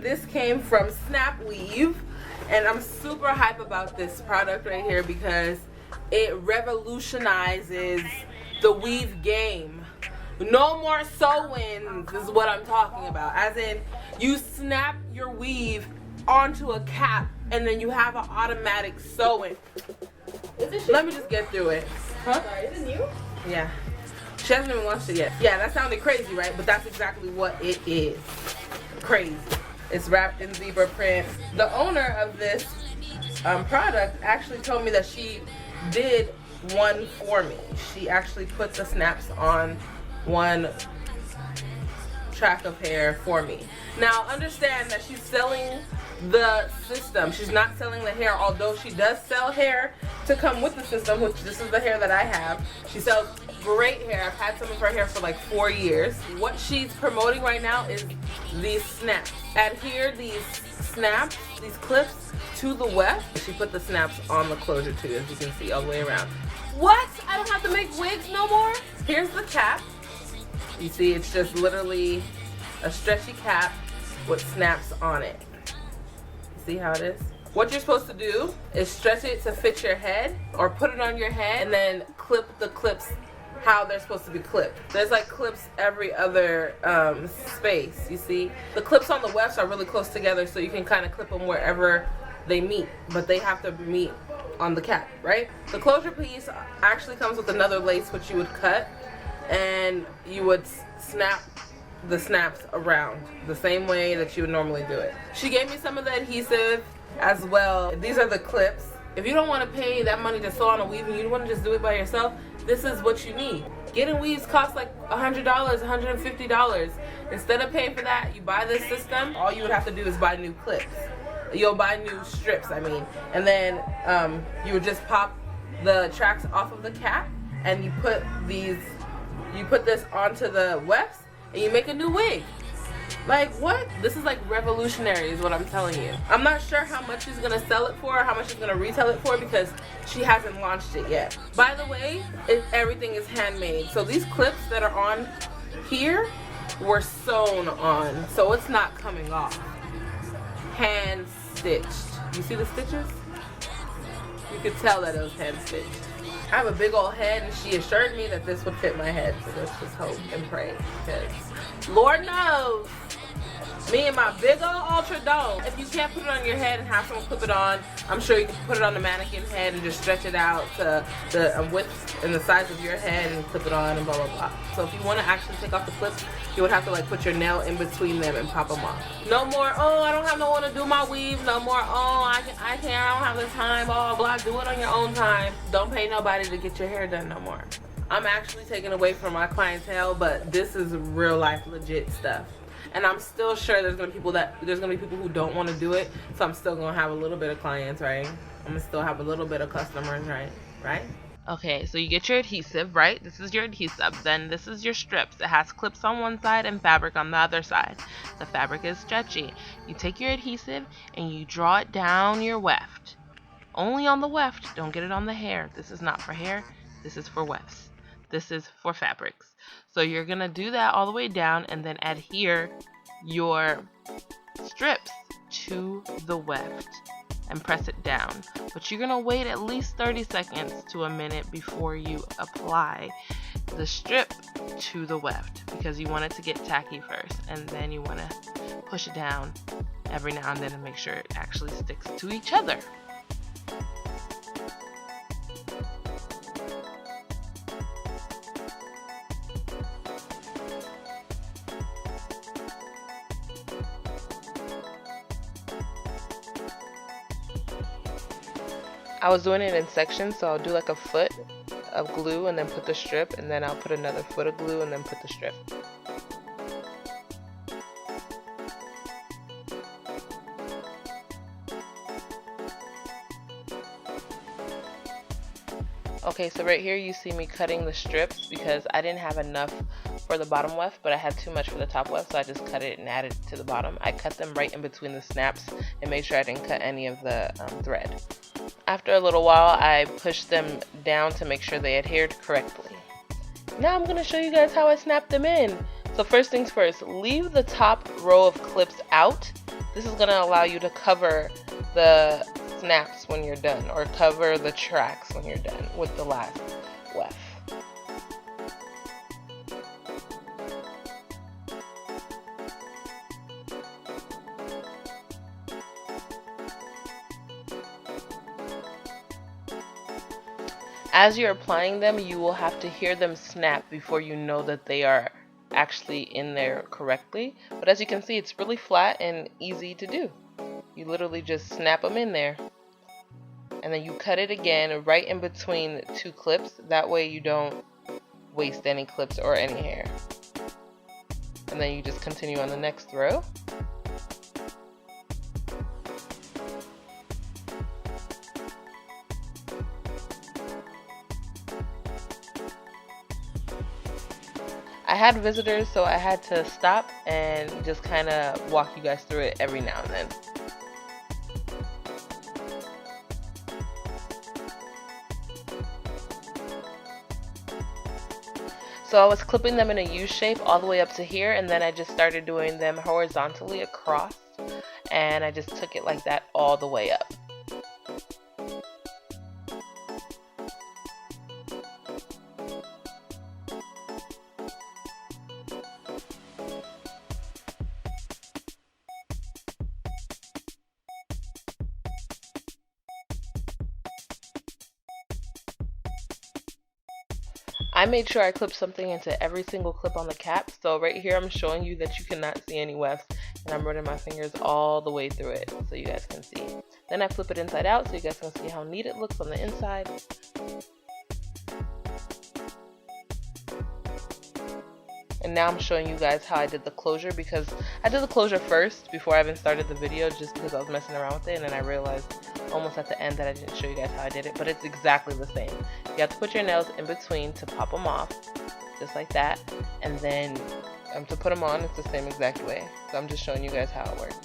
this came from Snapweave, and I'm super hype about this product right here because it revolutionizes the weave game. No more sew-ins is what I'm talking about. As in, you snap your weave onto a cap and then you have an automatic sew-in. Let me just get through it. Huh? Sorry, is it new? Yeah. She hasn't even launched it yet. Yeah, that sounded crazy, right? But that's exactly what it is. Crazy. It's wrapped in zebra print. The owner of this product actually told me that she did one for me. She actually put the snaps on one track of hair for me. Now understand that she's selling the system. She's not selling the hair, although she does sell hair to come with the system, which this is the hair that I have. She sells great hair. I've had some of her hair for like 4 years. What she's promoting right now is these snaps. Adhere these snaps, these clips to the weft. She put the snaps on the closure too, as you can see, all the way around. What? I don't have to make wigs no more? Here's the cap. You see, it's just literally a stretchy cap with snaps on it. See how it is? What you're supposed to do is stretch it to fit your head, or put it on your head and then clip the clips how they're supposed to be clipped. There's like clips every other space, you see? The clips on the wefts are really close together, so you can kind of clip them wherever they meet, but they have to meet on the cap, right? The closure piece actually comes with another lace which you would cut, and you would snap the snaps around the same way that you would normally do it. She gave me some of the adhesive as well. These are the clips. If you don't want to pay that money to sew on a weave and you want to just do it by yourself, this is what you need. Getting weaves costs like $100, $150. Instead of paying for that, you buy this system. All you would have to do is buy new clips. You'll buy new strips, I mean. And then you would just pop the tracks off of the cap, and you put this onto the wefts, and you make a new wig. Like, what? This is like revolutionary is what I'm telling you. I'm not sure how much she's gonna sell it for, or how much she's gonna retail it for, because she hasn't launched it yet. By the way, everything is handmade. So these clips that are on here were sewn on, so it's not coming off. Hand stitched. You see the stitches? You could tell that it was hand stitched. I have a big old head, and she assured me that this would fit my head, so let's just hope and pray, because Lord knows, me and my big old ultra dome. If you can't put it on your head and have someone clip it on, I'm sure you can put it on the mannequin head and just stretch it out to the width and the size of your head and clip it on and blah blah blah. So if you want to actually take off the clips, you would have to like put your nail in between them and pop them off. No more, oh, I don't have no one to do my weave. No more, oh, I can't, I don't have the time, blah blah blah. Do it on your own time. Don't pay nobody to get your hair done no more. I'm actually taking away from my clientele, but this is real life legit stuff. And I'm still sure there's gonna be people who don't want to do it, so I'm still gonna have a little bit of clients, right? I'm gonna still have a little bit of customers, right? Okay, so you get your adhesive, right? This is your adhesive. Then this is your strips. It has clips on one side and fabric on the other side. The fabric is stretchy. You take your adhesive and you draw it down your weft. Only on the weft. Don't get it on the hair. This is not for hair. This is for wefts. This is for fabrics. So you're going to do that all the way down and then adhere your strips to the weft and press it down. But you're going to wait at least 30 seconds to a minute before you apply the strip to the weft, because you want it to get tacky first, and then you want to push it down every now and then to make sure it actually sticks to each other. I was doing it in sections, so I'll do like a foot of glue and then put the strip, and then I'll put another foot of glue and then put the strip. Okay, so right here you see me cutting the strips because I didn't have enough for the bottom weft, but I had too much for the top weft, so I just cut it and added it to the bottom. I cut them right in between the snaps and made sure I didn't cut any of the thread. After a little while, I pushed them down to make sure they adhered correctly. Now I'm going to show you guys how I snapped them in. So first things first, leave the top row of clips out. This is going to allow you to cover the snaps when you're done, or cover the tracks when you're done with the last weft. As you're applying them, you will have to hear them snap before you know that they are actually in there correctly. But as you can see, it's really flat and easy to do. You literally just snap them in there. And then you cut it again right in between 2 clips. That way you don't waste any clips or any hair. And then you just continue on the next row. I had visitors, so I had to stop and just kind of walk you guys through it every now and then. So I was clipping them in a U shape all the way up to here, and then I just started doing them horizontally across, and I just took it like that all the way up. I made sure I clipped something into every single clip on the cap. So right here I'm showing you that you cannot see any wefts, and I'm running my fingers all the way through it so you guys can see. Then I flip it inside out so you guys can see how neat it looks on the inside. And now I'm showing you guys how I did the closure, because I did the closure first before I even started the video, just because I was messing around with it, and then I realized almost at the end that I didn't show you guys how I did it, but it's exactly the same. You have to put your nails in between to pop them off, just like that, and then to put them on, it's the same exact way. So I'm just showing you guys how it works.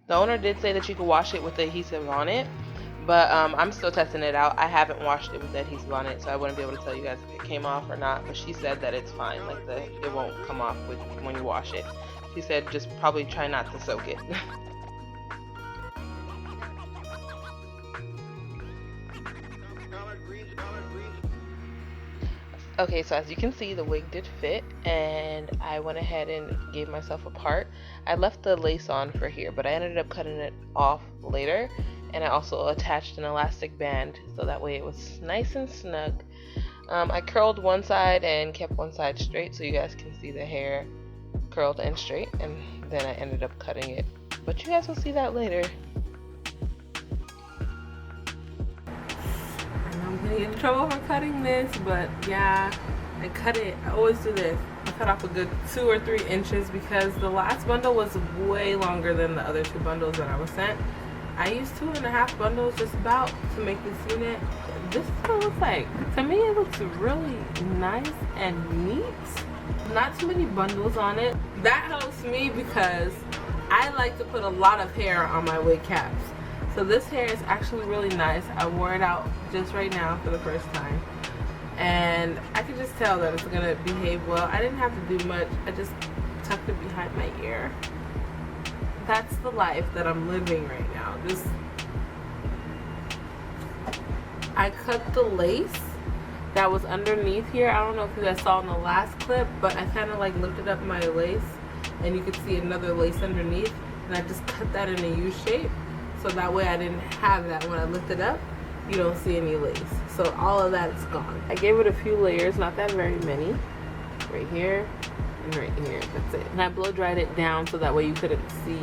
The owner did say that you could wash it with the adhesive on it, but I'm still testing it out. I haven't washed it with the adhesive on it, so I wouldn't be able to tell you guys if it came off or not, but she said that it's fine, like it won't come off when you wash it. She said just probably try not to soak it. Okay, so as you can see, the wig did fit, and I went ahead and gave myself a part. I left the lace on for here, but I ended up cutting it off later, and I also attached an elastic band so that way it was nice and snug. I curled one side and kept one side straight so you guys can see the hair curled and straight, and then I ended up cutting it, but you guys will see that later. I'm gonna get in trouble for cutting this, but yeah, I cut it. I always do this. I cut off a good 2 or 3 inches because the last bundle was way longer than the other 2 bundles that I was sent. I used 2.5 bundles just about to make this unit. This is what it looks like. To me, it looks really nice and neat. Not too many bundles on it. That helps me because I like to put a lot of hair on my wig caps. So this hair is actually really nice. I wore it out just right now for the first time, and I can just tell that it's gonna behave well. I didn't have to do much. I just tucked it behind my ear. That's the life that I'm living right now. I cut the lace that was underneath here. I don't know if you guys saw in the last clip, but I kind of like lifted up my lace, and you could see another lace underneath, and I just cut that in a U shape. So that way I didn't have that when I lift it up, you don't see any lace. So all of that is gone. I gave it a few layers, not that very many. Right here and right here, that's it. And I blow dried it down so that way you couldn't see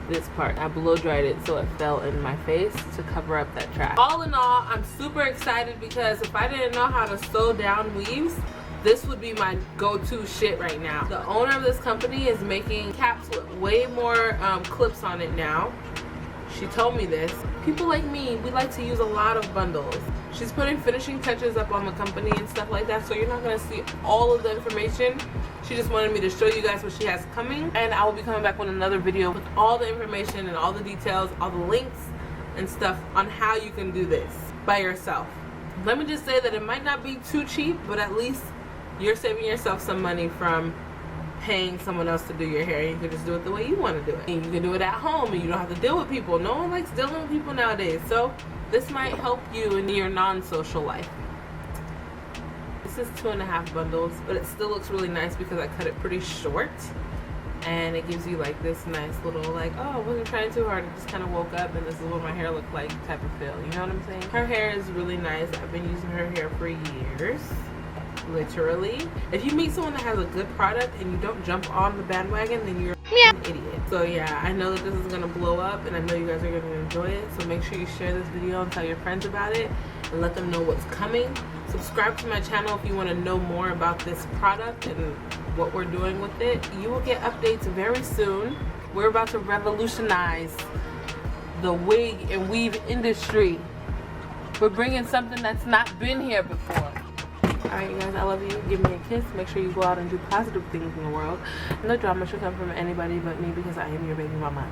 this part. I blow dried it so it fell in my face to cover up that track. All in all, I'm super excited because if I didn't know how to sew down weaves, this would be my go-to shit right now. The owner of this company is making caps with way more clips on it now. she told me this. People like me, we like to use a lot of bundles. She's putting finishing touches up on the company and stuff like that, so you're not gonna see all of the information. She just wanted me to show you guys what she has coming, and I will be coming back with another video with all the information and all the details, all the links and stuff on how you can do this by yourself. Let me just say that it might not be too cheap, but at least you're saving yourself some money from paying someone else to do your hair. You can just do it the way you want to do it, and you can do it at home, and you don't have to deal with people. No one likes dealing with people nowadays, so this might help you in your non-social life. This is 2.5 bundles, but it still looks really nice because I cut it pretty short, and it gives you like this nice little like, oh, I wasn't trying too hard, I just kind of woke up and this is what my hair looked like type of feel. You know what I'm saying? Her hair is really nice. I've been using her hair for years. Literally. If you meet someone that has a good product and you don't jump on the bandwagon, then you're an idiot. So yeah, I know that this is gonna blow up, and I know you guys are gonna enjoy it, so make sure you share this video and tell your friends about it and let them know what's coming. Subscribe to my channel if you want to know more about this product and what we're doing with it. You will get updates very soon. We're about to revolutionize the wig and weave industry. We're bringing something that's not been here before. Alright, you guys, I love you. Give me a kiss. Make sure you go out and do positive things in the world. No drama should come from anybody but me because I am your baby mama.